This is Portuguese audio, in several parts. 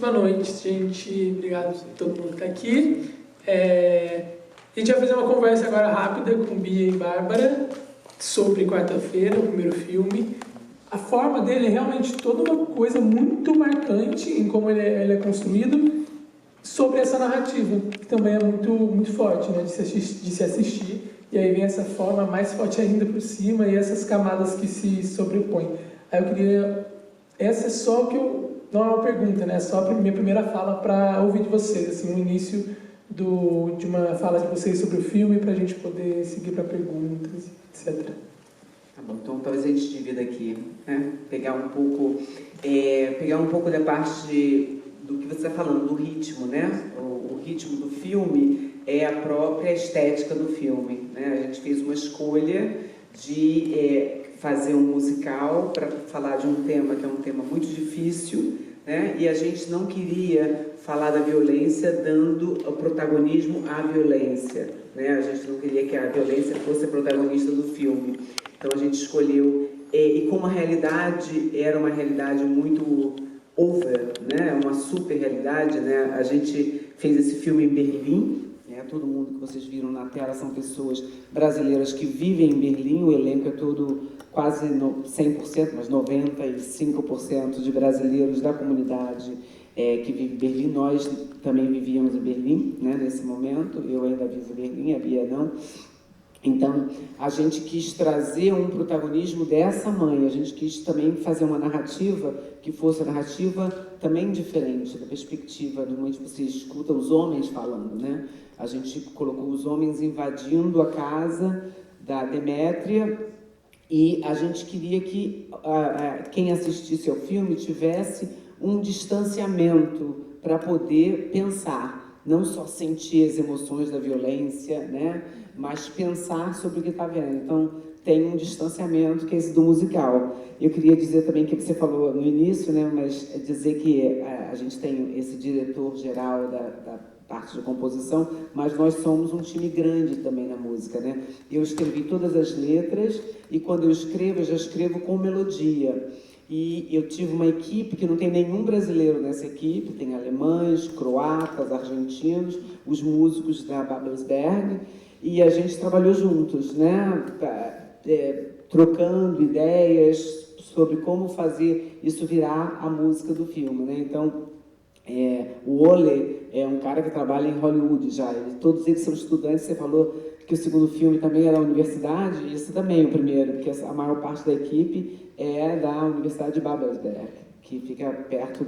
Boa noite, gente. Obrigado a todo mundo que está aqui. A gente vai fazer uma conversa agora rápida com Bia e Bárbara sobre Quarta-feira, o primeiro filme. A forma dele é realmente toda uma coisa muito marcante em como ele é construído sobre essa narrativa, que também é muito forte, né, de se assistir. E aí vem essa forma mais forte ainda por cima e essas camadas que se sobrepõem. Aí eu queria... Essa é só que eu... Não é uma pergunta, né? É só a minha primeira fala para ouvir de vocês, assim, no início de uma fala de vocês sobre o filme, para a gente poder seguir para perguntas, etc. Tá bom, então talvez a gente divida aqui, né? Pegar um pouco da parte do que você está falando, do ritmo, né? O ritmo do filme é a própria estética do filme, né? A gente fez uma escolha de fazer um musical para falar de um tema que é um tema muito difícil, né? E a gente não queria falar da violência dando o protagonismo à violência, né? A gente não queria que a violência fosse a protagonista do filme. Então a gente escolheu, e como a realidade era uma realidade muito over, né? Uma super realidade, né? A gente fez esse filme em Berlim. Todo mundo que vocês viram na tela são pessoas brasileiras que vivem em Berlim. O elenco é todo quase 100%, mas 95% de brasileiros da comunidade que vive em Berlim. Nós também vivíamos em Berlim, né, nesse momento. Eu ainda vivo em Berlim, a Bia não. Então, a gente quis trazer um protagonismo dessa mãe, a gente quis também fazer uma narrativa que fosse a narrativa também diferente, da perspectiva do momento que você escuta os homens falando, né? A gente colocou os homens invadindo a casa da Demétria e a gente queria que quem assistisse ao filme tivesse um distanciamento para poder pensar, não só sentir as emoções da violência, né? Mas pensar sobre o que está vendo. Então, tem um distanciamento que é esse do musical. Eu queria dizer também que você falou no início, né? Mas dizer que a gente tem esse diretor-geral da parte de composição, mas nós somos um time grande também na música, né? Eu escrevi todas as letras e quando eu já escrevo com melodia. E eu tive uma equipe que não tem nenhum brasileiro nessa equipe, tem alemães, croatas, argentinos, os músicos da Babelsberg, e a gente trabalhou juntos, né? Trocando ideias sobre como fazer isso virar a música do filme, né? Então, o Ole é um cara que trabalha em Hollywood já, todos eles são estudantes. Você falou que o segundo filme também era da universidade, e esse também é o primeiro, porque a maior parte da equipe é da Universidade de Babelsberg, que fica perto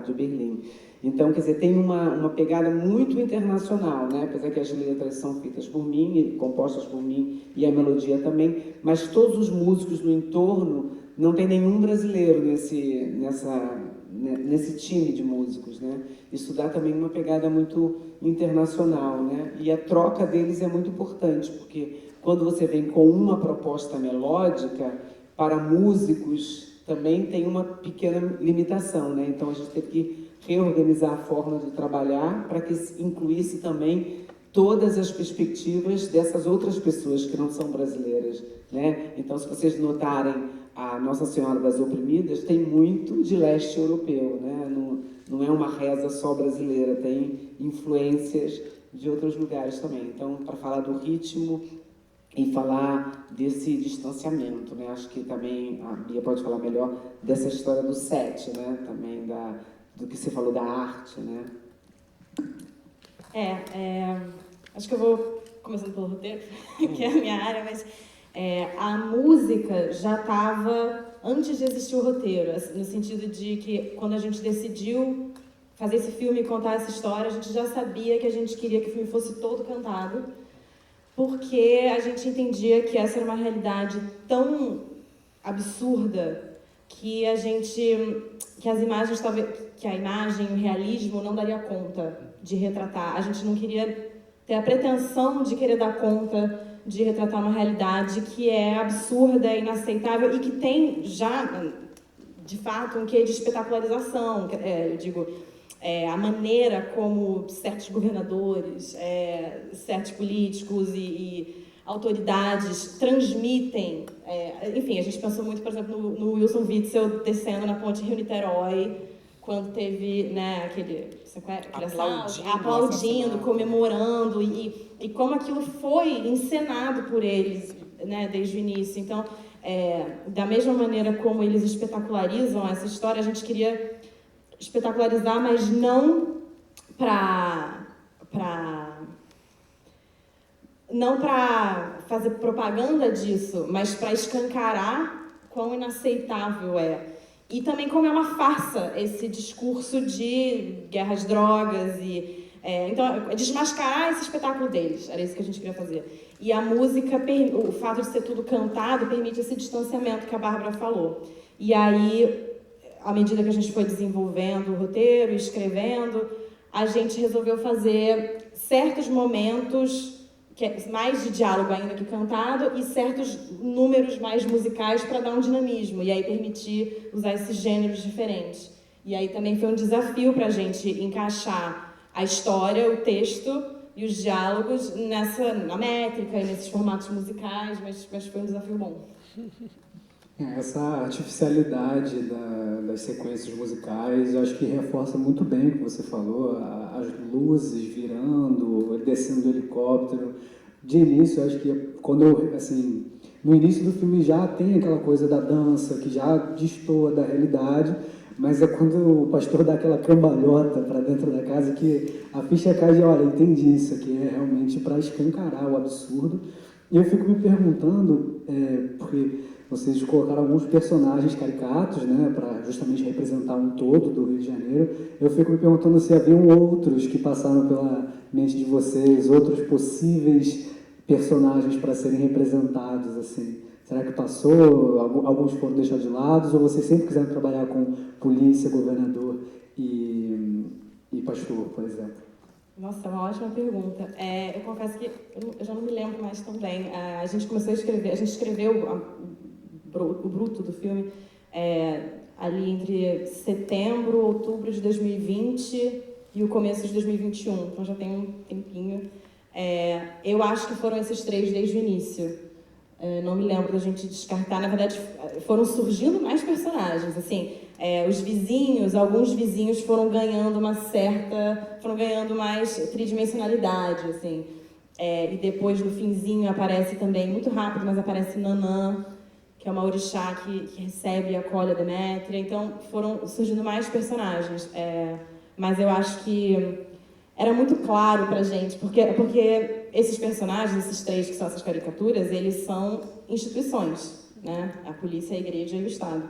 de Berlim. Então, quer dizer, tem uma pegada muito internacional, né? Apesar que as letras são feitas por mim, e compostas por mim, e a melodia também, mas todos os músicos no entorno, não tem nenhum brasileiro nesse time de músicos, né? Isso dá também uma pegada muito internacional, né? E a troca deles é muito importante, porque quando você vem com uma proposta melódica, para músicos também tem uma pequena limitação, né? Então a gente teve que reorganizar a forma de trabalhar para que incluísse também todas as perspectivas dessas outras pessoas que não são brasileiras, né? Então, se vocês notarem, a Nossa Senhora das Oprimidas tem muito de leste europeu, né? Não é uma reza só brasileira, tem influências de outros lugares também. Então, para falar do ritmo e falar desse distanciamento, né? Acho que também a Bia pode falar melhor dessa história do set, né? Também do que você falou da arte, né? Acho que eu vou começando pelo roteiro, que é a minha área, mas a música já estava antes de existir o roteiro, no sentido de que quando a gente decidiu fazer esse filme e contar essa história, a gente já sabia que a gente queria que o filme fosse todo cantado, porque a gente entendia que essa era uma realidade tão absurda que as imagens, talvez, que a imagem, o realismo não daria conta de retratar. A gente não queria ter a pretensão de querer dar conta de retratar uma realidade que é absurda, inaceitável e que tem já, de fato, um quê de espetacularização. Eu digo, a maneira como certos governadores, certos políticos e autoridades transmitem. Enfim, a gente pensou muito, por exemplo, no Wilson Witzel descendo na ponte Rio-Niterói, quando teve, né, aquele aplaudindo, aplaudindo, comemorando, e como aquilo foi encenado por eles, né, desde o início. Então, da mesma maneira como eles espetacularizam essa história, a gente queria espetacularizar, mas não para fazer propaganda disso, mas para escancarar quão inaceitável é. E também como é uma farsa esse discurso de guerra às drogas então, desmascarar esse espetáculo deles, era isso que a gente queria fazer. E a música, o fato de ser tudo cantado, permite esse distanciamento que a Bárbara falou. E aí, à medida que a gente foi desenvolvendo o roteiro, escrevendo, a gente resolveu fazer certos momentos mais de diálogo ainda que cantado e certos números mais musicais para dar um dinamismo e aí permitir usar esses gêneros diferentes. E aí também foi um desafio para a gente encaixar a história, o texto e os diálogos na métrica e nesses formatos musicais, mas foi um desafio bom. Essa artificialidade das sequências musicais, eu acho que reforça muito bem o que você falou, as luzes virando, descendo do helicóptero. De início, eu acho que no início do filme já tem aquela coisa da dança, que já destoa da realidade, mas é quando o pastor dá aquela cambalhota para dentro da casa que a ficha cai de, olha, entendi, isso aqui é realmente para escancarar o absurdo. E eu fico me perguntando, porque vocês colocaram alguns personagens caricatos, né, para justamente representar um todo do Rio de Janeiro. Eu fico me perguntando se haviam outros que passaram pela mente de vocês, outros possíveis personagens para serem representados, assim. Será que passou? Alguns foram deixados de lado? Ou vocês sempre quiseram trabalhar com polícia, governador e pastor, por exemplo? Nossa, é uma ótima pergunta. Eu confesso que eu já não me lembro mais tão bem. A gente começou a escrever, a gente escreveu o bruto do filme ali entre setembro, outubro de 2020 e o começo de 2021, então já tem um tempinho. Eu acho que foram esses três desde o início. Não me lembro da gente descartar, na verdade foram surgindo mais personagens, assim, alguns vizinhos foram ganhando mais tridimensionalidade, assim, e depois no finzinho aparece também, muito rápido, mas aparece Nanã, que é uma orixá que recebe e acolhe a Demétria, então foram surgindo mais personagens, mas eu acho que era muito claro pra gente, porque esses personagens, esses três que são essas caricaturas, eles são instituições, né? A polícia, a igreja e o Estado.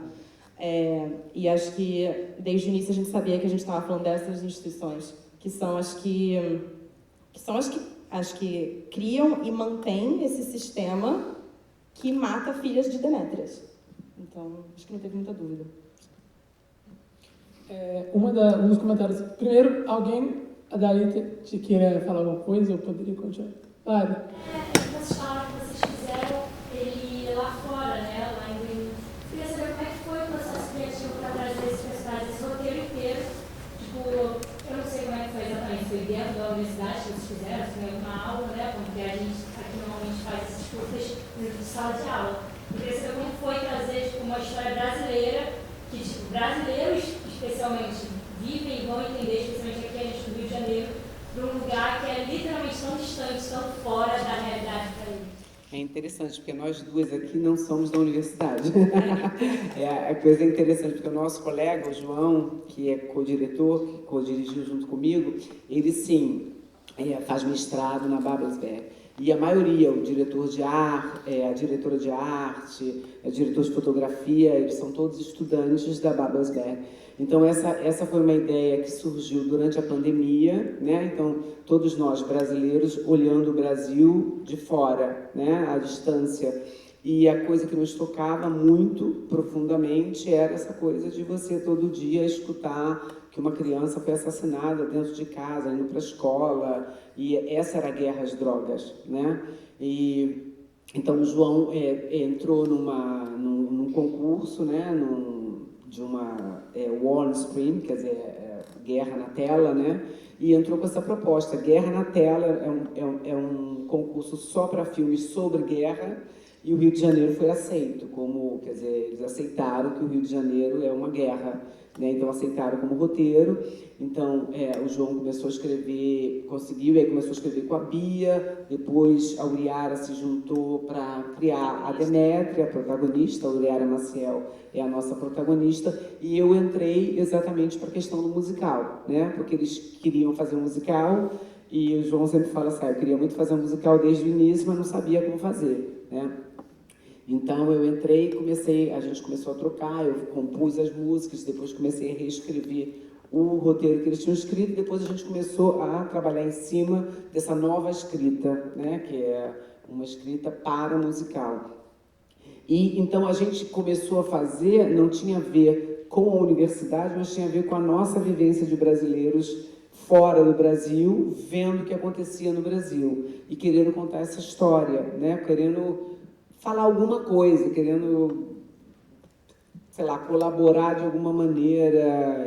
E acho que desde o início a gente sabia que a gente estava falando dessas instituições, que são as que criam e mantêm esse sistema que mata filhas de Demétrias. Então, acho que não teve muita dúvida. Um dos comentários. Primeiro, a Dalita te queira falar alguma coisa, eu poderia continuar. Claro. Vocês falaram que vocês fizeram ele lá fora, né? Lá em Rio. Queria saber como é que foi o processo criativo para trazer esse personagem, esse roteiro inteiro. Tipo, eu não sei como é que foi exatamente. Foi dentro da universidade que vocês fizeram, foi uma aula, né? Porque a gente aqui normalmente faz esses cursos de sala de aula. Eu queria saber como foi trazer uma história brasileira, que brasileiros especialmente vivem e vão entender, especialmente aqui a gente no Rio de Janeiro, para um lugar que é literalmente tão distante, tão fora da realidade para ele. É interessante, porque nós duas aqui não somos da universidade. A coisa interessante, porque o nosso colega, o João, que é co-diretor, que co-dirigiu junto comigo, ele sim faz mestrado na Babelsberg. E a maioria, o diretor de arte, a diretora de arte, o diretor de fotografia, eles são todos estudantes da Babelsberg. Então, essa foi uma ideia que surgiu durante a pandemia, né? Então, todos nós brasileiros olhando o Brasil de fora, né? À distância. E a coisa que nos tocava muito profundamente era essa coisa de você todo dia escutar que uma criança foi assassinada dentro de casa, indo para a escola, e essa era a guerra às drogas, né? E então o João entrou num concurso, né? De uma war on screen, quer dizer, guerra na tela, né? E entrou com essa proposta. Guerra na tela é um concurso só para filmes sobre guerra, E o Rio de Janeiro foi aceito como, quer dizer, eles aceitaram que o Rio de Janeiro é uma guerra, né? Então aceitaram como roteiro. Então o João começou a escrever, conseguiu, e aí começou a escrever com a Bia, depois a Uriara se juntou para criar a Demétria, a protagonista, a Uriara Maciel é a nossa protagonista, e eu entrei exatamente para a questão do musical, né? Porque eles queriam fazer um musical, e o João sempre fala assim, eu queria muito fazer um musical desde o início, mas não sabia como fazer, né? Então eu entrei e a gente começou a trocar, eu compus as músicas, depois comecei a reescrever o roteiro que eles tinham escrito, e depois a gente começou a trabalhar em cima dessa nova escrita, né, que é uma escrita para musical. E então a gente começou a fazer, não tinha a ver com a universidade, mas tinha a ver com a nossa vivência de brasileiros fora do Brasil, vendo o que acontecia no Brasil e querendo contar essa história, né, querendo falar alguma coisa, querendo, sei lá, colaborar de alguma maneira,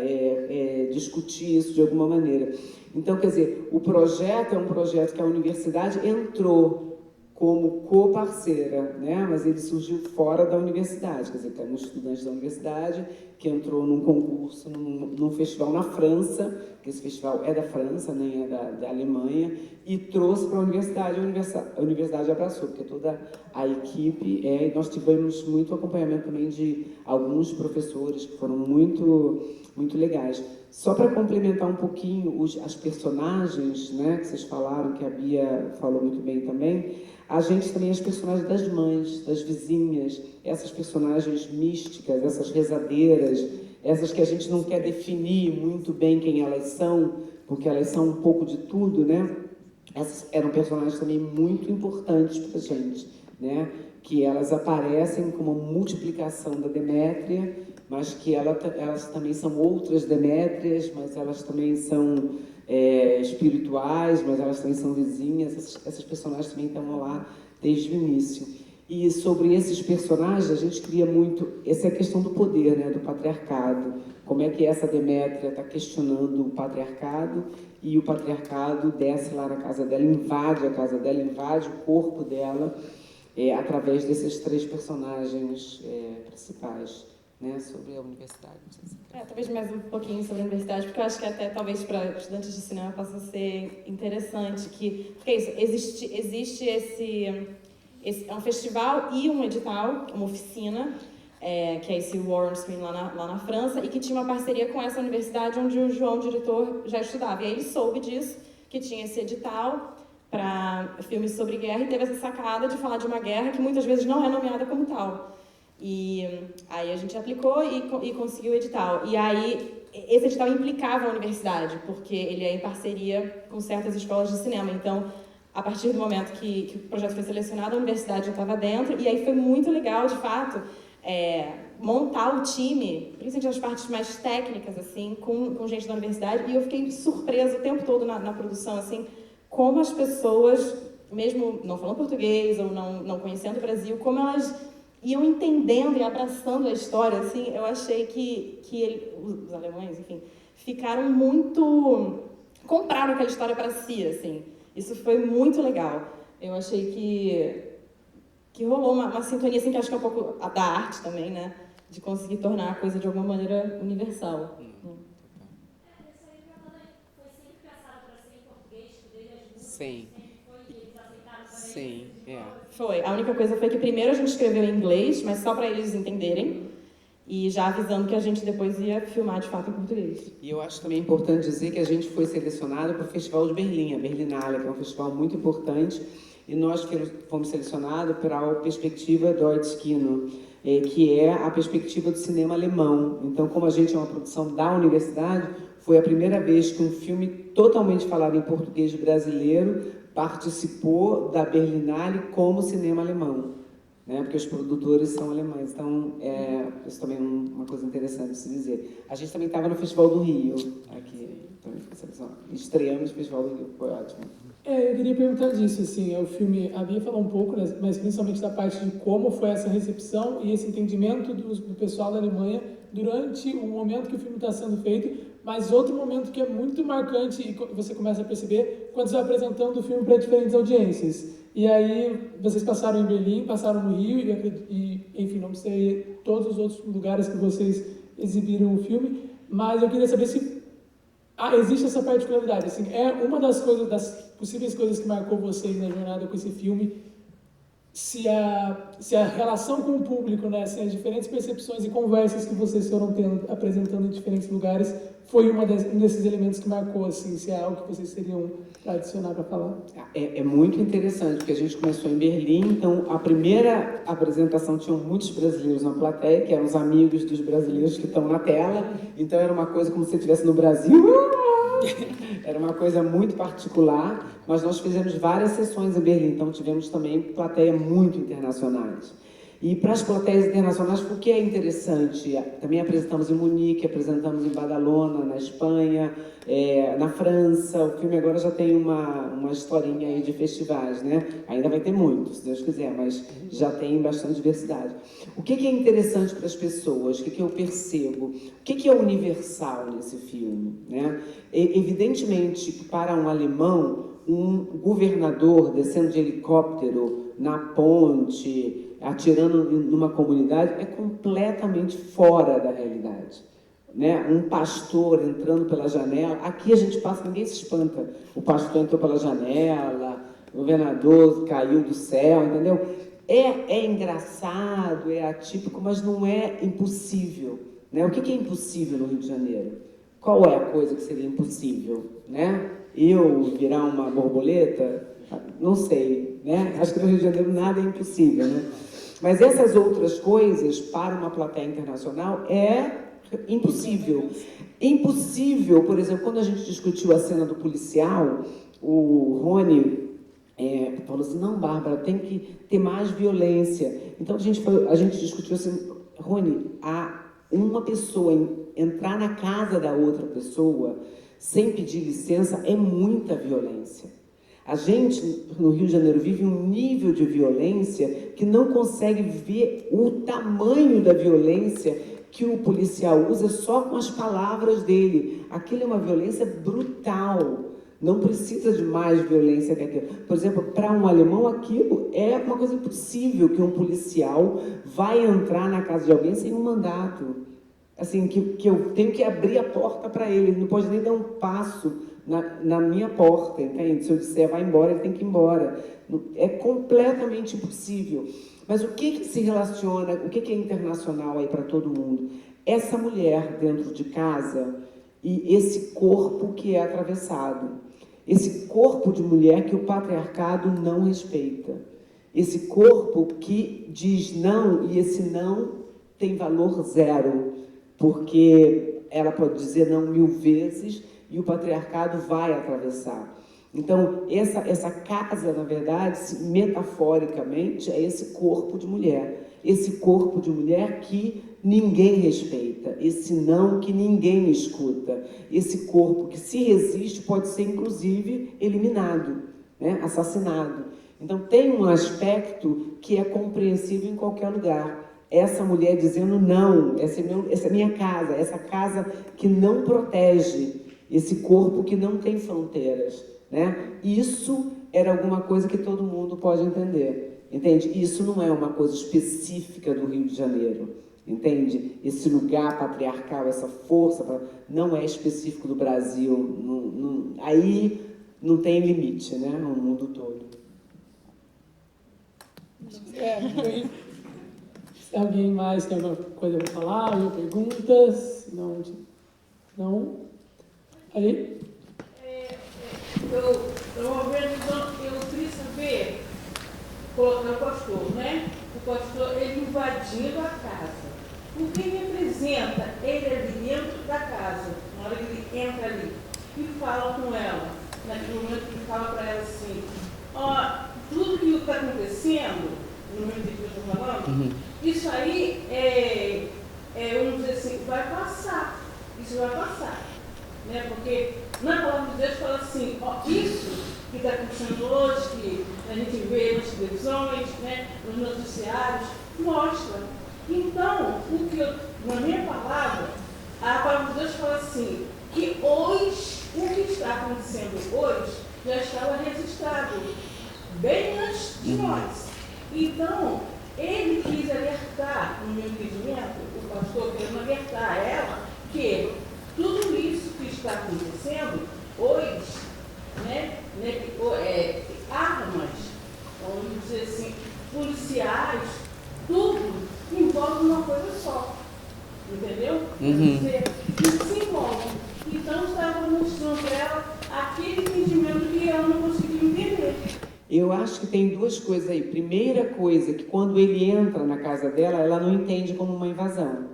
discutir isso de alguma maneira. Então, quer dizer, o projeto é um projeto que a universidade entrou como co-parceira, né? Mas ele surgiu fora da universidade, quer dizer, que é um estudante da universidade que entrou num concurso, num festival na França, que esse festival é da França, nem é da Alemanha, e trouxe para a universidade abraçou, porque toda a equipe e nós tivemos muito acompanhamento também de alguns professores que foram muito, muito legais. Só para complementar um pouquinho as personagens, né, que vocês falaram, que a Bia falou muito bem também, a gente também, as personagens das mães, das vizinhas, essas personagens místicas, essas rezadeiras, essas que a gente não quer definir muito bem quem elas são, porque elas são um pouco de tudo, né? Essas eram personagens também muito importantes para a gente, né? Que elas aparecem como multiplicação da Demétria, mas que elas também são outras Demétrias, mas elas também são espirituais, mas elas também são vizinhas. Essas personagens também estão lá desde o início. E sobre esses personagens, a gente queria muito... Essa é a questão do poder, né, do patriarcado. Como é que essa Demétria está questionando o patriarcado, e o patriarcado desce lá na casa dela, invade a casa dela, invade o corpo dela, através desses três personagens principais, né, sobre a universidade. Talvez mais um pouquinho sobre a universidade, porque eu acho que até talvez para estudantes de cinema possa ser interessante, porque é isso, existe esse é um festival e um edital, uma oficina, que é esse Warren Screen lá na França, e que tinha uma parceria com essa universidade onde o João, o diretor, já estudava. E aí ele soube disso, que tinha esse edital para filmes sobre guerra, e teve essa sacada de falar de uma guerra que muitas vezes não é nomeada como tal. E aí a gente aplicou e conseguiu o edital. E aí esse edital implicava a universidade, porque ele é em parceria com certas escolas de cinema. Então, a partir do momento que o projeto foi selecionado, a universidade já estava dentro, e aí foi muito legal, de fato, montar o time, principalmente as partes mais técnicas, assim, com gente da universidade, e eu fiquei surpresa o tempo todo na produção, assim, como as pessoas, mesmo não falando português ou não conhecendo o Brasil, como elas iam entendendo e abraçando a história, assim. Eu achei que os alemães, enfim, ficaram muito... compraram aquela história para si, assim. Isso foi muito legal. Eu achei que rolou uma sintonia, assim, que acho que é um pouco da arte também, né? De conseguir tornar a coisa de alguma maneira universal. Essa aí foi sempre pensado para ser em português, que desde as músicas Sim. foi que eles aceitaram também. Sim, Foi. A única coisa foi que primeiro a gente escreveu em inglês, mas só para eles entenderem, e já avisando que a gente depois ia filmar de fato em português. E eu acho também importante dizer que a gente foi selecionado para o Festival de Berlim, a Berlinale, que é um festival muito importante, e nós fomos selecionados para a perspectiva Deutsches Kino, que é a perspectiva do cinema alemão. Então, como a gente é uma produção da universidade, foi a primeira vez que um filme totalmente falado em português brasileiro participou da Berlinale como cinema alemão, né? Porque os produtores são alemães. Então, isso também é uma coisa interessante de se dizer. A gente também estava no Festival do Rio, aqui, também estreamos no Festival do Rio, foi ótimo. Eu queria perguntar disso, assim, o filme, a Bia falou um pouco, né, mas principalmente da parte de como foi essa recepção e esse entendimento do pessoal da Alemanha durante o momento que o filme está sendo feito, mas outro momento que é muito marcante e você começa a perceber quando você vai apresentando o filme para diferentes audiências. E aí vocês passaram em Berlim, passaram no Rio e enfim, não sei todos os outros lugares que vocês exibiram o filme, mas eu queria saber se existe essa particularidade. Assim, é uma das coisas, das possíveis coisas que marcou vocês na jornada com esse filme, se a relação com o público, né, assim, as diferentes percepções e conversas que vocês foram tendo, apresentando em diferentes lugares, foi um desses elementos que marcou, assim, se é algo que vocês teriam para adicionar para falar. É muito interessante, porque a gente começou em Berlim, então a primeira apresentação tinham muitos brasileiros na plateia, que eram os amigos dos brasileiros que estão na tela, então era uma coisa como se você estivesse no Brasil. Era uma coisa muito particular, mas nós fizemos várias sessões em Berlim, então tivemos também plateia muito internacionais. E para as plateias internacionais, por que é interessante? Também apresentamos em Munique, apresentamos em Badalona, na Espanha, na França. O filme agora já tem uma historinha aí de festivais, né? Ainda vai ter muito, se Deus quiser, mas já tem bastante diversidade. O que é interessante para as pessoas? O que eu percebo? O que é universal nesse filme, né? Evidentemente, para um alemão, um governador descendo de helicóptero na ponte, atirando numa comunidade, é completamente fora da realidade, né? Um pastor entrando pela janela, aqui a gente passa, ninguém se espanta, o pastor entrou pela janela, o governador caiu do céu, entendeu? É engraçado, é atípico, mas não é impossível, né? O que é impossível no Rio de Janeiro? Qual é a coisa que seria impossível, né? Eu virar uma borboleta? Não sei, né? Acho que no Rio de Janeiro nada é impossível, né? Mas essas outras coisas, para uma plateia internacional, é impossível. Impossível, por exemplo, quando a gente discutiu a cena do policial, o Rony falou assim, não, Bárbara, tem que ter mais violência. Então a gente discutiu assim, Rony, uma pessoa entrar na casa da outra pessoa sem pedir licença é muita violência. A gente, no Rio de Janeiro, vive um nível de violência que não consegue ver o tamanho da violência que o policial usa só com as palavras dele. Aquilo é uma violência brutal. Não precisa de mais violência que aquilo. Por exemplo, para um alemão, aquilo é uma coisa impossível que um policial vai entrar na casa de alguém sem um mandato. Assim, que eu tenho que abrir a porta para ele. Ele não pode nem dar um passo na minha porta, entende? Se eu disser vai embora, ele tem que ir embora. É completamente impossível. Mas o que se relaciona, o que é internacional aí para todo mundo? Essa mulher dentro de casa e esse corpo que é atravessado. Esse corpo de mulher que o patriarcado não respeita. Esse corpo que diz não, e esse não tem valor zero, porque ela pode dizer não 1000 vezes, e o patriarcado vai atravessar. Então, essa casa, na verdade, metaforicamente, é esse corpo de mulher. Esse corpo de mulher que ninguém respeita. Esse não que ninguém escuta. Esse corpo que, se resiste, pode ser, inclusive, eliminado, né? Assassinado. Então, tem um aspecto que é compreensível em qualquer lugar. Essa mulher dizendo não, essa é minha casa, essa casa que não protege, esse corpo que não tem fronteiras, né? Isso era alguma coisa que todo mundo pode entender, entende? Isso não é uma coisa específica do Rio de Janeiro, entende? Esse lugar patriarcal, essa força, não é específico do Brasil, aí não tem limite, né? No mundo todo. Alguém mais tem alguma coisa para falar? Ou perguntas? Não? Aí? Eu queria saber, colocar o pastor, né? O pastor, ele invadindo a casa. O que representa ele ali dentro da casa, na hora que ele entra ali, e fala com ela, naquele momento que fala para ela assim, tudo que está acontecendo, no momento que eu estou falando, isso aí vamos dizer assim, vai passar. Isso vai passar. Né? Porque na palavra de Deus fala assim, isso que está acontecendo hoje, que a gente vê nas televisões, né, nos noticiários, mostra. Então, na minha palavra, a palavra de Deus fala assim, que hoje, o que está acontecendo hoje, já estava registrado. bem antes de nós. Então, ele quis alertar, no meu entendimento, o pastor querendo alertar ela, que tudo isso que está acontecendo hoje, armas, vamos dizer assim, policiais, tudo envolve uma coisa só. Entendeu? Isso se envolve. Então, estava mostrando para ela aquele entendimento que ela não conseguiu entender. Eu acho que tem duas coisas aí. Primeira coisa, que quando ele entra na casa dela, ela não entende como uma invasão.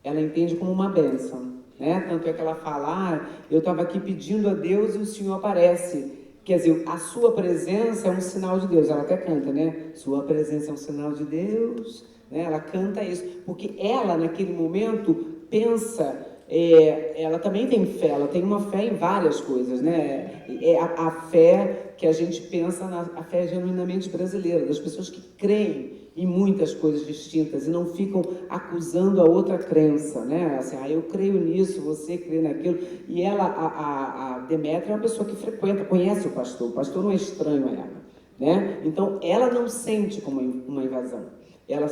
Ela entende como uma bênção. Né? Tanto é que ela fala, eu estava aqui pedindo a Deus e o Senhor aparece. Quer dizer, a sua presença é um sinal de Deus. Ela até canta, né? Sua presença é um sinal de Deus. Né? Ela canta isso. Porque ela, naquele momento, pensa... ela também tem fé, ela tem uma fé em várias coisas, né? É a fé que a gente pensa, a fé genuinamente brasileira, das pessoas que creem em muitas coisas distintas e não ficam acusando a outra crença, né? Assim, eu creio nisso, você crê naquilo. E ela, a Demétria é uma pessoa que frequenta, conhece o pastor não é estranho a ela, né? Então, ela não sente como uma invasão. Ela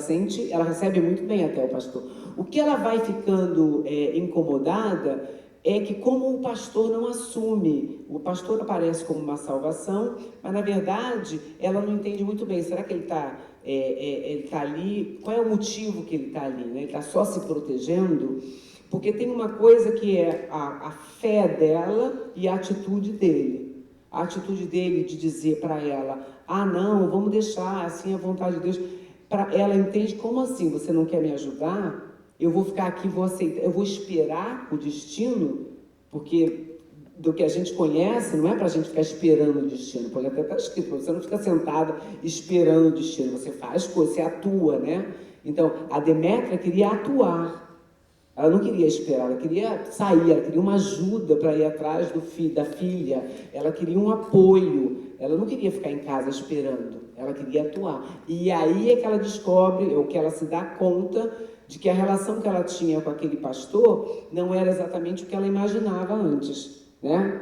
recebe muito bem até o pastor. O que ela vai ficando incomodada é que, como o pastor não assume, o pastor aparece como uma salvação, mas na verdade ela não entende muito bem. Será que ele está ali? Qual é o motivo que ele está ali? Né? Ele está só se protegendo? Porque tem uma coisa que é a fé dela e a atitude dele. A atitude dele de dizer para ela, não, vamos deixar, assim é a vontade de Deus. Ela entende, como assim? Você não quer me ajudar? Eu vou ficar aqui, vou aceitar, eu vou esperar o destino, porque do que a gente conhece, não é para a gente ficar esperando o destino, pode até estar escrito, você não fica sentada esperando o destino, você faz coisas, você atua, né? Então, a Demétria queria atuar, ela não queria esperar, ela queria sair, ela queria uma ajuda para ir atrás da filha, ela queria um apoio, ela não queria ficar em casa esperando, ela queria atuar. E aí é que ela descobre, ou que ela se dá conta de que a relação que ela tinha com aquele pastor não era exatamente o que ela imaginava antes, né?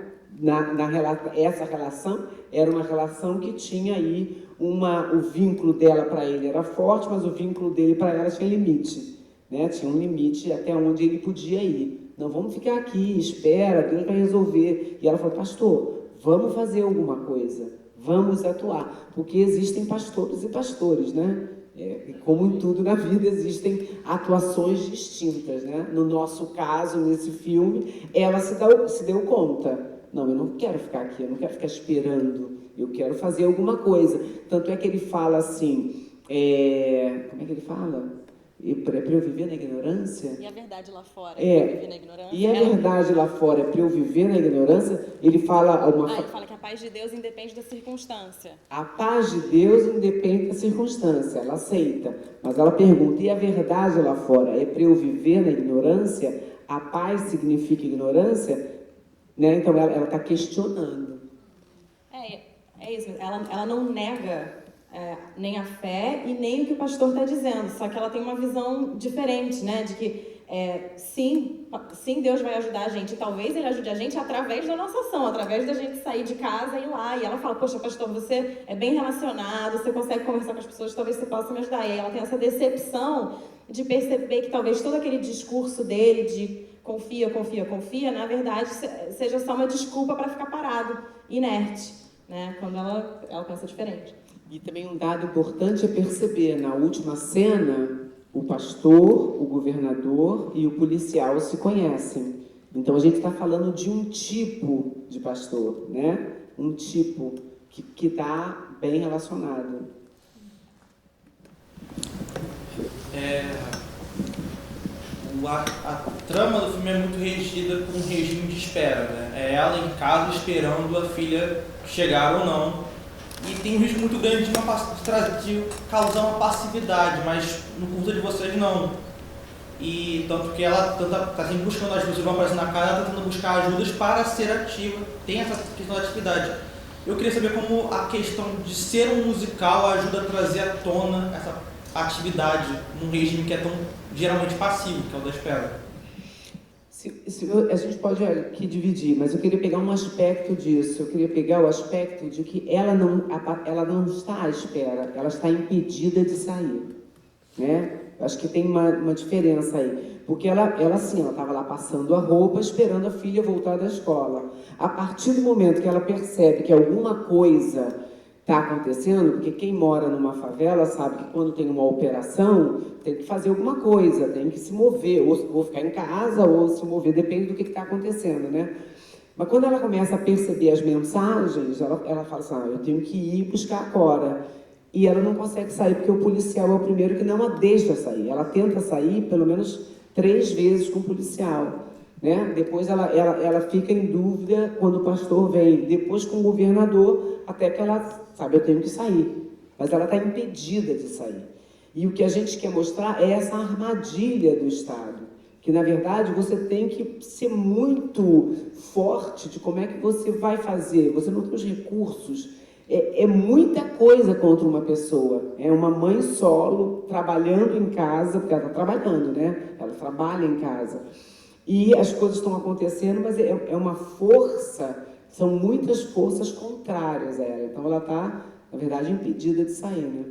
Essa relação era uma relação que tinha aí o vínculo dela para ele era forte, mas o vínculo dele para ela tinha limite, né? Tinha um limite até onde ele podia ir. Não, vamos ficar aqui, espera, Deus vai resolver. E ela falou, pastor, vamos fazer alguma coisa, vamos atuar, porque existem pastores e pastores, né? Como em tudo na vida, existem atuações distintas, né? No nosso caso, nesse filme, ela se deu conta. Não, eu não quero ficar aqui, eu não quero ficar esperando, eu quero fazer alguma coisa. Tanto é que ele fala assim, como é que ele fala? Para eu viver na ignorância? E a verdade lá fora é para eu viver na ignorância? E a verdade lá fora é para eu viver na ignorância? Ele fala... ele fala que a paz de Deus independe da circunstância. A paz de Deus independe da circunstância, ela aceita. Mas ela pergunta, e a verdade lá fora é para eu viver na ignorância? A paz significa ignorância? Né? Então ela está questionando. É isso, ela não nega... nem a fé e nem o que o pastor está dizendo, só que ela tem uma visão diferente, né? De que sim, Deus vai ajudar a gente, e talvez Ele ajude a gente através da nossa ação, através da gente sair de casa e ir lá, e ela fala, poxa, pastor, você é bem relacionado, você consegue conversar com as pessoas, talvez você possa me ajudar, e ela tem essa decepção de perceber que talvez todo aquele discurso dele de confia, confia, confia, na verdade seja só uma desculpa para ficar parado, inerte, né? Quando ela pensa diferente. E também um dado importante é perceber, na última cena, o pastor, o governador e o policial se conhecem. Então, a gente está falando de um tipo de pastor, né? Um tipo que está bem relacionado. A trama do filme é muito regida por um regime de espera, né? É ela em casa esperando a filha chegar ou não. E tem um risco muito grande de causar uma passividade, mas no curso de vocês não. E tanto que ela está sempre buscando, as pessoas vão aparecer na casa, ela está tentando buscar ajudas para ser ativa, tem essa questão da atividade. Eu queria saber como a questão de ser um musical ajuda a trazer à tona essa atividade num regime que é tão geralmente passivo, que é o da espera. A gente pode aqui dividir, mas eu queria pegar um aspecto disso. Eu queria pegar o aspecto de que ela não está à espera, ela está impedida de sair, né? Acho que tem uma diferença aí. Porque ela estava lá passando a roupa, esperando a filha voltar da escola. A partir do momento que ela percebe que alguma coisa está acontecendo, porque quem mora numa favela sabe que quando tem uma operação, tem que fazer alguma coisa, tem que se mover, ou ficar em casa, ou se mover, depende do que está acontecendo, né? Mas quando ela começa a perceber as mensagens, ela fala assim, eu tenho que ir buscar a Cora. E ela não consegue sair, porque o policial é o primeiro que não a deixa sair. Ela tenta sair pelo menos 3 vezes com o policial, né? Depois ela fica em dúvida quando o pastor vem, depois com o governador, até que ela sabe, eu tenho que sair. Mas ela está impedida de sair. E o que a gente quer mostrar é essa armadilha do Estado, que na verdade você tem que ser muito forte de como é que você vai fazer. Você não tem os recursos. É muita coisa contra uma pessoa. É uma mãe solo, trabalhando em casa, porque ela está trabalhando, né? Ela trabalha em casa. E as coisas estão acontecendo, mas é uma força, são muitas forças contrárias a ela. Então ela está, na verdade, impedida de sair, né?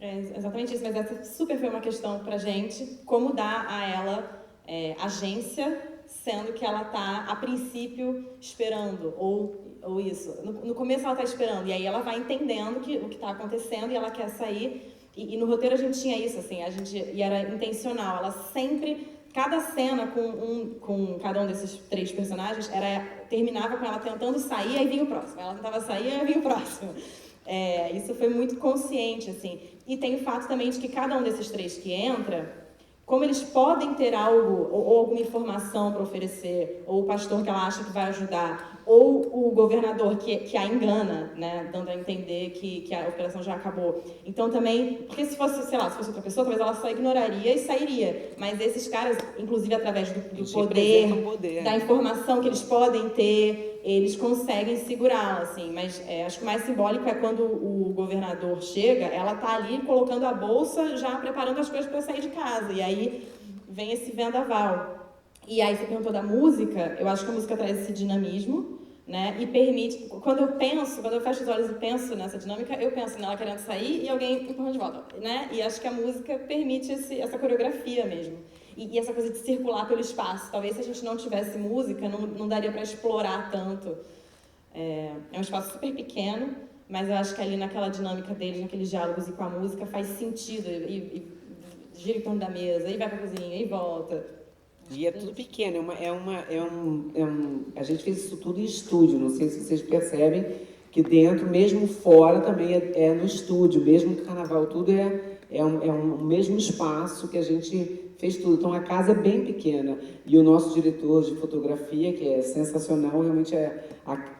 É exatamente isso, mas essa super foi uma questão pra gente, como dar a ela agência, sendo que ela está, a princípio, esperando, ou isso. No começo ela está esperando, e aí ela vai entendendo o que está acontecendo e ela quer sair. E no roteiro a gente tinha isso, assim, e era intencional. Ela sempre, cada cena com cada um desses 3 personagens, terminava com ela tentando sair, aí vinha o próximo. Ela tentava sair, aí vinha o próximo. Isso foi muito consciente, assim. E tem o fato também de que cada um desses 3 que entra, como eles podem ter algo, ou alguma informação para oferecer, ou o pastor que ela acha que vai ajudar, ou o governador que a engana, né, dando a entender que a operação já acabou. Então também, porque se fosse, sei lá, se fosse outra pessoa, talvez ela só ignoraria e sairia. Mas esses caras, inclusive através do poder, da informação que eles podem ter, eles conseguem segurá-la, assim. Mas acho que o mais simbólico é quando o governador chega, ela tá ali colocando a bolsa, já preparando as coisas para sair de casa. E aí vem esse vendaval. E aí você perguntou da música, eu acho que a música traz esse dinamismo, né? E permite, quando eu fecho os olhos e penso nessa dinâmica, eu penso nela querendo sair e alguém empurrando de volta, né? E acho que a música permite essa coreografia mesmo. E essa coisa de circular pelo espaço. Talvez se a gente não tivesse música, não daria para explorar tanto. É um espaço super pequeno, mas eu acho que ali naquela dinâmica deles, naqueles diálogos e com a música, faz sentido. E gira em torno da mesa, e vai pra cozinha, e volta. E é tudo pequeno, a gente fez isso tudo em estúdio, não sei se vocês percebem que dentro, mesmo fora, também é no estúdio, mesmo no carnaval, tudo é um mesmo espaço que a gente fez tudo. Então a casa é bem pequena e o nosso diretor de fotografia, que é sensacional, realmente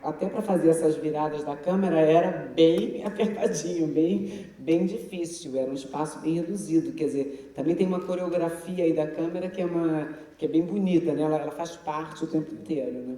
até para fazer essas viradas da câmera era bem apertadinho, bem difícil, era um espaço bem reduzido, quer dizer, também tem uma coreografia aí da câmera que é bem bonita, né? Ela faz parte o tempo inteiro, né?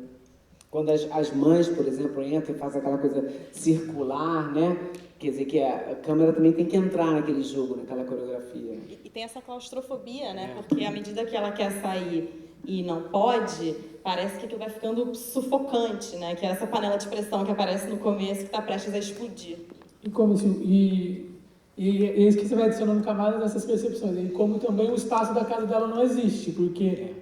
Quando as mães, por exemplo, entram e fazem aquela coisa circular, né? Quer dizer que a câmera também tem que entrar naquele jogo, naquela coreografia. E tem essa claustrofobia, né? Porque à medida que ela quer sair e não pode, parece que aquilo vai ficando sufocante, né? Que é essa panela de pressão que aparece no começo que está prestes a explodir. E como assim, e é isso que você vai adicionando camadas dessas percepções. E como também o espaço da casa dela não existe, porque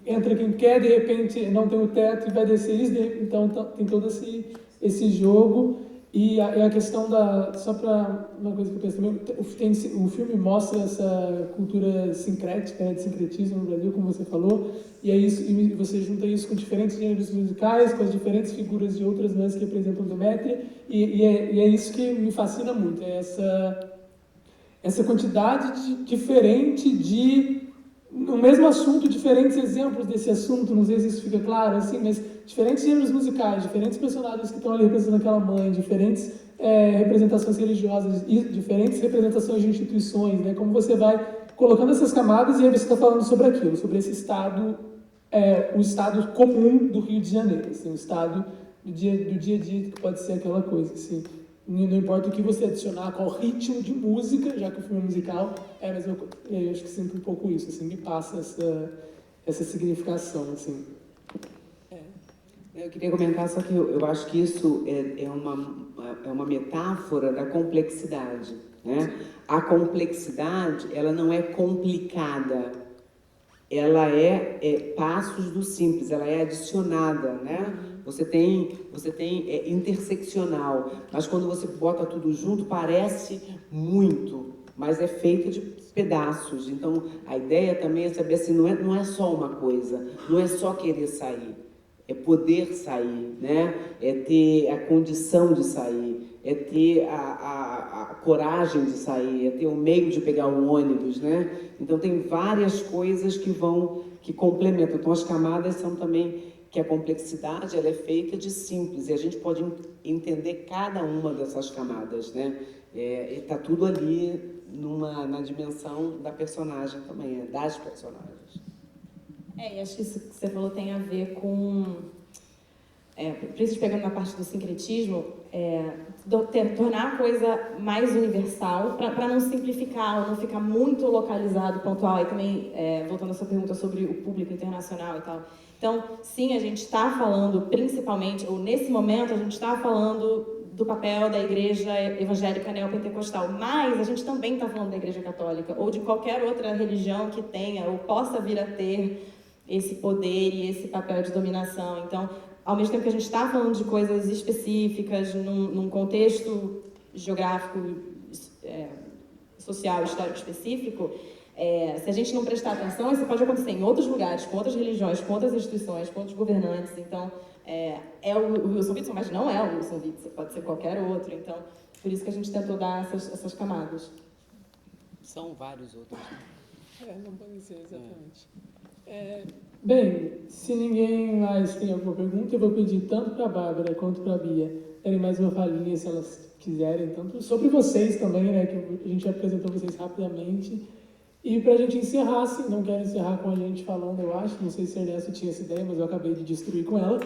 entra quem quer, de repente não tem o teto e vai descer isso, então tem todo esse jogo. E a questão só para uma coisa que eu penso também, o filme mostra essa cultura sincrética, né, de sincretismo no Brasil, como você falou, e você junta isso com diferentes gêneros musicais, com as diferentes figuras de outras mães que representam Demétria, e é isso que me fascina muito, é essa quantidade diferente no mesmo assunto, diferentes exemplos desse assunto, não sei se isso fica claro, assim, mas diferentes gêneros musicais, diferentes personagens que estão ali representando aquela mãe, diferentes representações religiosas, e diferentes representações de instituições, né? Como você vai colocando essas camadas e aí você está falando sobre aquilo, sobre esse estado, o estado comum do Rio de Janeiro, assim, o estado do dia a dia, que pode ser aquela coisa, assim. Não importa o que você adicionar, qual ritmo de música, já que o filme é musical, mas eu acho que sinto um pouco isso, assim, me passa essa significação, assim. Eu queria comentar, só que eu acho que isso é uma metáfora da complexidade, né? A complexidade, ela não é complicada, ela é passos do simples, ela é adicionada, né? Você tem interseccional, mas quando você bota tudo junto, parece muito, mas é feito de pedaços. Então, a ideia também é saber assim, não é só uma coisa, não é só querer sair, é poder sair, né? É ter a condição de sair, é ter a coragem de sair, é ter o meio de pegar um ônibus, né? Então tem várias coisas que complementam. Então as camadas são também que a complexidade ela é feita de simples e a gente pode entender cada uma dessas camadas, né? Está tudo ali na dimensão da personagem também, das personagens. E acho que isso que você falou tem a ver com, principalmente pegando na parte do sincretismo, tornar a coisa mais universal, para não simplificar ou não ficar muito localizado, pontual. E também, voltando à sua pergunta sobre o público internacional e tal. Então, sim, a gente está falando principalmente, ou nesse momento, a gente está falando do papel da igreja evangélica neopentecostal, mas a gente também está falando da igreja católica, ou de qualquer outra religião que tenha, ou possa vir a ter esse poder e esse papel de dominação. Então, ao mesmo tempo que a gente está falando de coisas específicas, num contexto geográfico, social, histórico específico, se a gente não prestar atenção, isso pode acontecer em outros lugares, com outras religiões, com outras instituições, com outros governantes. Então, é o Wilson Witzel, mas não é o Wilson Witzel, pode ser qualquer outro. Então, por isso que a gente tentou dar essas camadas. São vários outros. Não pode dizer exatamente. Bem, se ninguém mais tem alguma pergunta, eu vou pedir tanto para a Bárbara quanto para a Bia darem mais uma palhinha, se elas quiserem, tanto sobre vocês também, né, que a gente apresentou vocês rapidamente. E para a gente encerrar, assim, não quero encerrar com a gente falando, eu acho, não sei se a Ernesto tinha essa ideia, mas eu acabei de destruir com ela.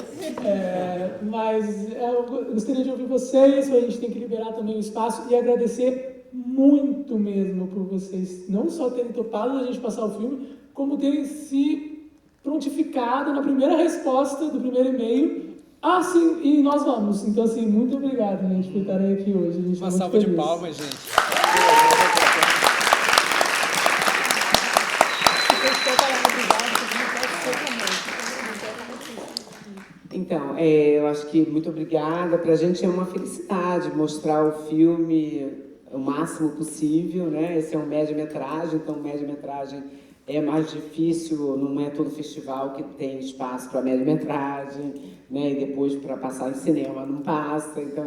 Mas eu gostaria de ouvir vocês, a gente tem que liberar também o espaço e agradecer muito mesmo por vocês não só terem topado a gente passar o filme, como terem se prontificado na primeira resposta do primeiro e-mail. Sim, e nós vamos. Então, assim, muito obrigado, gente, por estarem aqui hoje. A gente uma salva de palmas, gente. Então, eu acho que muito obrigada. Para a gente é uma felicidade mostrar o filme o máximo possível, né? Esse é um média-metragem, então média-metragem é mais difícil, não é todo festival que tem espaço para média-metragem, né? E depois para passar em cinema não passa, então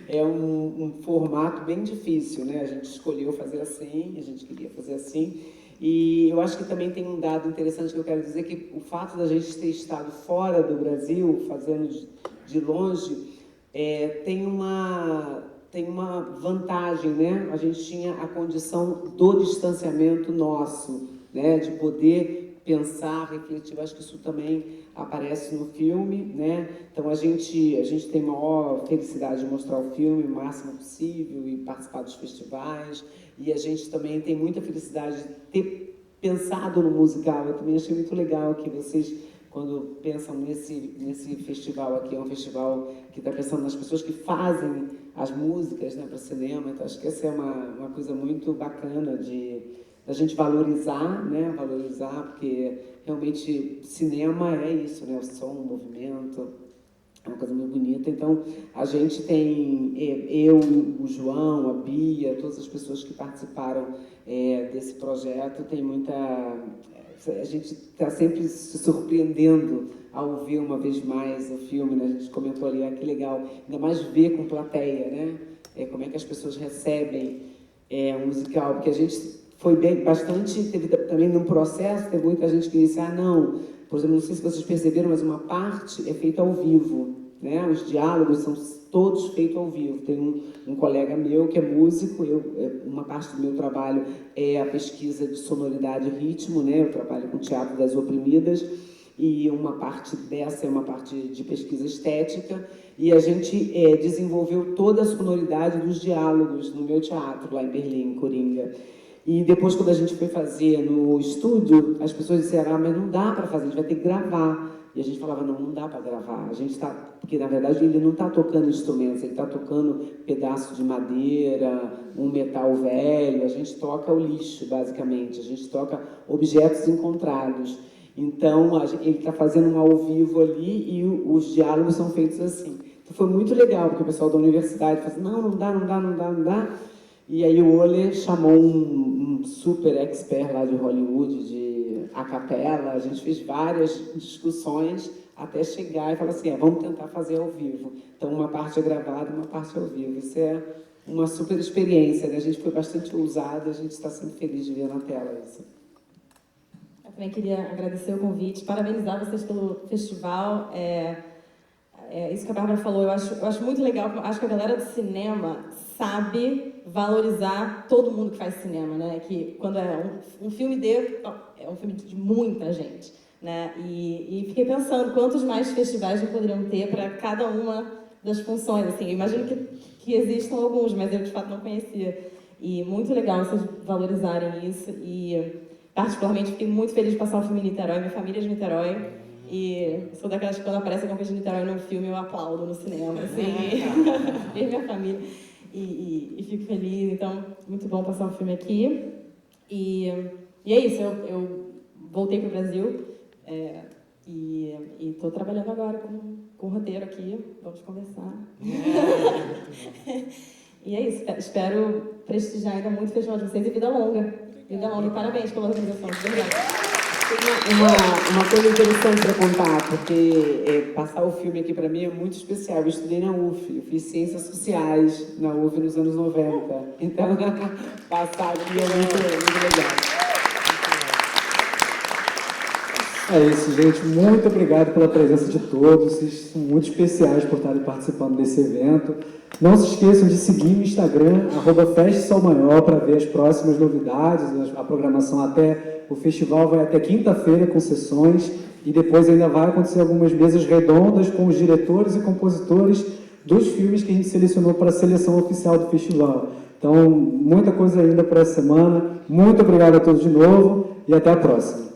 é um formato bem difícil, né? A gente escolheu fazer assim, a gente queria fazer assim. E eu acho que também tem um dado interessante que eu quero dizer, que o fato da gente ter estado fora do Brasil, fazendo de longe, tem uma vantagem, né? A gente tinha a condição do distanciamento nosso, né? De poder pensar, refletir. Eu acho que isso também aparece no filme, né? Então a gente tem maior felicidade de mostrar o filme o máximo possível e participar dos festivais. E a gente também tem muita felicidade de ter pensado no musical. Eu também achei muito legal que vocês, quando pensam nesse festival aqui, é um festival que está pensando nas pessoas que fazem as músicas, né, para cinema. Então acho que essa é uma coisa muito bacana da gente valorizar, né? Valorizar, porque realmente cinema é isso, né? O som, o movimento, é uma coisa muito bonita. Então a gente tem, eu, o João, a Bia, todas as pessoas que participaram desse projeto, tem muita... A gente está sempre se surpreendendo ao ver uma vez mais o filme, né? A gente comentou ali, que legal, ainda mais ver com plateia, né? Como é que as pessoas recebem um musical, porque a gente foi bastante, teve também num processo, teve muita gente que disse, não, por exemplo, não sei se vocês perceberam, mas uma parte é feita ao vivo, né? Os diálogos são todos feitos ao vivo. Tem um colega meu que é músico, uma parte do meu trabalho é a pesquisa de sonoridade e ritmo, né? Eu trabalho com teatro das oprimidas, e uma parte dessa é uma parte de pesquisa estética, e a gente desenvolveu toda a sonoridade dos diálogos no meu teatro, lá em Berlim, em Coringa. E depois, quando a gente foi fazer no estúdio, as pessoas disseram, mas não dá para fazer, a gente vai ter que gravar. E a gente falava, não dá para gravar. A gente tá, porque, na verdade, ele não está tocando instrumentos, ele está tocando pedaço de madeira, um metal velho. A gente toca o lixo, basicamente. A gente toca objetos encontrados. Então, ele está fazendo um ao vivo ali e os diálogos são feitos assim. Então, foi muito legal, porque o pessoal da universidade falou assim, não dá. E aí o Ole chamou um super expert lá de Hollywood, de a capela. A gente fez várias discussões até chegar e falar assim, vamos tentar fazer ao vivo. Então, uma parte é gravada e uma parte é ao vivo. Isso é uma super experiência, né? A gente foi bastante ousada, a gente está sempre feliz de ver na tela isso. Eu também queria agradecer o convite, parabenizar vocês pelo festival. Isso que a Bárbara falou, eu acho muito legal. Acho que a galera do cinema sabe valorizar todo mundo que faz cinema, né? Que quando é um filme é um filme de muita gente, né? E fiquei pensando quantos mais festivais já poderiam ter para cada uma das funções. Assim, eu imagino que existam alguns, mas eu de fato não conhecia. E muito legal vocês valorizarem isso. E particularmente fiquei muito feliz de passar o filme em Niterói. Minha família é de Niterói. E sou daquelas que quando aparece alguma coisa de Niterói num filme, eu aplaudo no cinema, assim. Ver minha família. E fico feliz. Então, muito bom passar o filme aqui. E é isso, eu voltei para o Brasil e estou trabalhando agora com o roteiro aqui. Vamos conversar. E é isso, espero prestigiar ainda muito o festival de vocês e vida longa. Vida longa e parabéns pela organização. Uma coisa interessante para contar, porque passar o filme aqui para mim é muito especial. Eu estudei na UF, eu fiz Ciências Sociais na UF nos anos 90. Então, passar aqui é muito legal. É isso, gente. Muito obrigado pela presença de todos. Vocês são muito especiais por estarem participando desse evento. Não se esqueçam de seguir o Instagram, @FestSolMaior, para ver as próximas novidades, a programação até o festival vai até quinta-feira com sessões e depois ainda vai acontecer algumas mesas redondas com os diretores e compositores dos filmes que a gente selecionou para a seleção oficial do festival. Então, muita coisa ainda para essa semana. Muito obrigado a todos de novo e até a próxima.